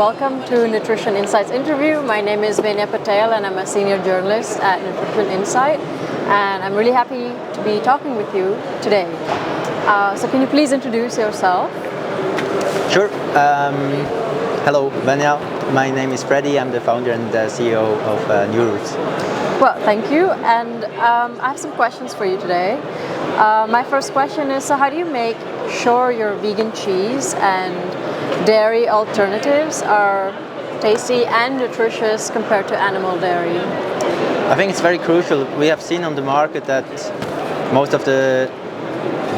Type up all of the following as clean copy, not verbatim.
welcome to Nutrition Insights interview. My name is Venya Patel and I'm a senior journalist at Nutrition Insight, and I'm really happy to be talking with you today. So can you please introduce yourself? Sure. Hello, Venya. My name is Freddy. I'm the founder and the CEO of New Roots. Well, thank you, and I have some questions for you today. My first question is, so how do you make sure your vegan cheese and dairy alternatives are tasty and nutritious compared to animal dairy? I think it's very crucial. We have seen on the market that most of the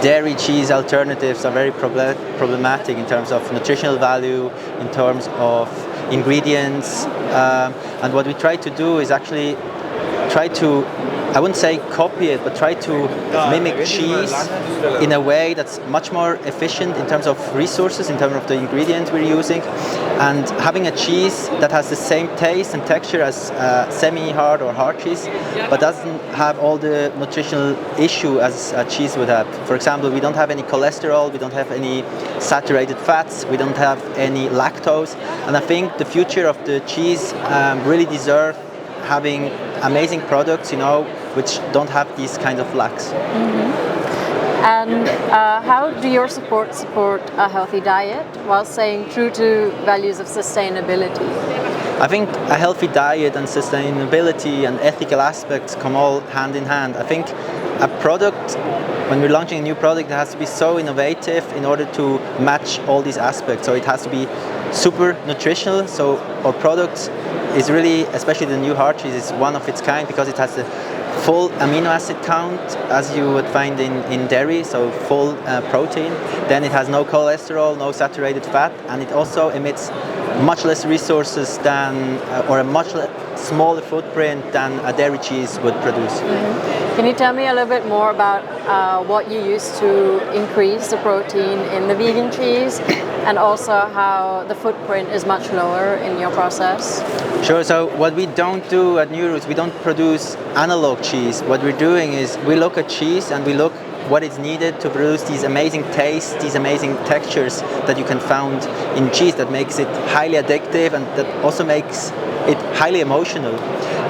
dairy cheese alternatives are very problematic in terms of nutritional value, in terms of ingredients, and what we try to do is actually try to, I wouldn't say copy it, but try to mimic cheese in a way that's much more efficient in terms of resources, in terms of the ingredients we're using, and having a cheese that has the same taste and texture as semi-hard or hard cheese, but doesn't have all the nutritional issue as a cheese would have. For example, we don't have any cholesterol, we don't have any saturated fats, we don't have any lactose, and I think the future of the cheese really deserves having amazing products, which don't have these kind of lacks. And how do your support a healthy diet while staying true to values of sustainability? I think a healthy diet and sustainability and ethical aspects come all hand in hand. I think a product, when we're launching a new product, it has to be so innovative in order to match all these aspects. So it has to be super nutritional. So our product is really, especially the new hard cheese, is one of its kind because it has the full amino acid count as you would find in dairy, so full protein. Then it has no cholesterol, no saturated fat, and it also emits much less resources than, or a much smaller footprint than a dairy cheese would produce. Can you tell me a little bit more about what you use to increase the protein in the vegan cheese, and also how the footprint is much lower in your process? Sure. So what we don't do at New Roots, we don't produce analog cheese. What we're doing is we look at cheese and we look what is needed to produce these amazing tastes, these amazing textures that you can find in cheese that makes it highly addictive and that also makes it highly emotional.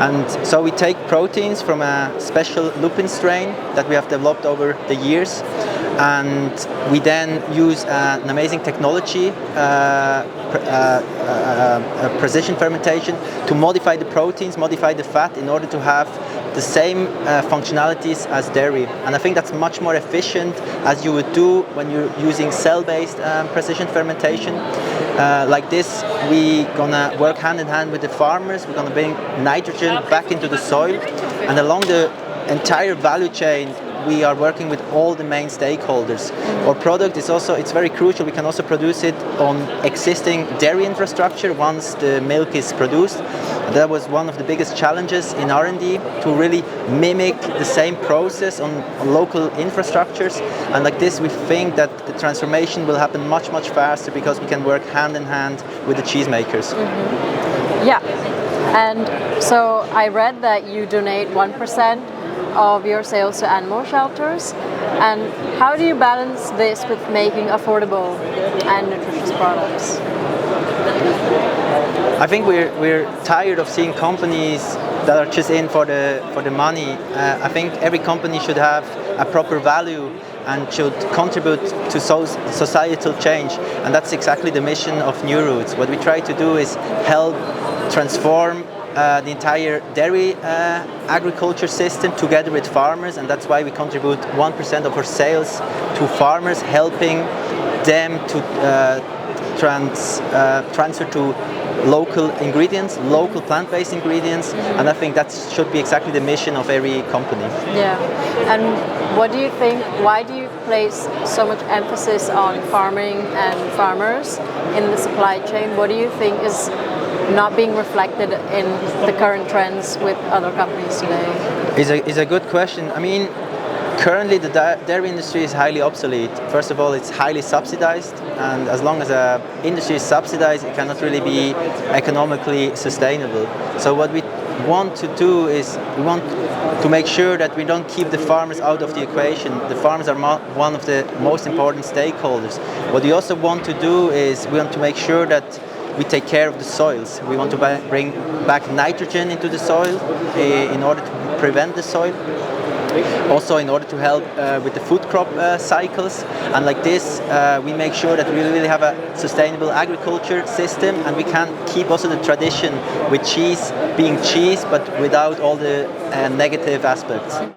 And so we take proteins from a special lupin strain that we have developed over the years, and we then use an amazing technology, precision fermentation, to modify the proteins, modify the fat in order to have the same functionalities as dairy. And I think that's much more efficient as you would do when you're using cell-based precision fermentation. Like this, we're gonna work hand in hand with the farmers. We're gonna bring nitrogen back into the soil, and along the entire value chain we are working with all the main stakeholders. Our product is also, it's very crucial, we can also produce it on existing dairy infrastructure once the milk is produced. That was one of the biggest challenges in R&D, to really mimic the same process on local infrastructures. And like this, we think that the transformation will happen much, much faster because we can work hand in hand with the cheesemakers. Yeah, and so I read that you donate 1% of your sales to animal shelters. And how do you balance this with making affordable and nutritious products? I think we're tired of seeing companies that are just in for the money. I think every company should have a proper value and should contribute to societal change, and that's exactly the mission of New Roots. What we try to do is help transform the entire dairy agriculture system together with farmers, and that's why we contribute 1% of our sales to farmers, helping them to transfer to local ingredients, local plant-based ingredients, and I think that should be exactly the mission of every company. Yeah, and what do you think, why do you place so much emphasis on farming and farmers in the supply chain? What do you think is not being reflected in the current trends with other companies today? Is a good question. I mean, currently the dairy industry is highly obsolete. First of all, it's highly subsidized, and as long as an industry is subsidized, it cannot really be economically sustainable. So what we want to do is we want to make sure that we don't keep the farmers out of the equation. The farmers are one of the most important stakeholders. What we also want to do is we want to make sure that we take care of the soils. We want to bring back nitrogen into the soil in order to prevent the soil. Also in order to help with the food crop cycles, and like this we make sure that we really have a sustainable agriculture system, and we can keep also the tradition with cheese being cheese but without all the negative aspects.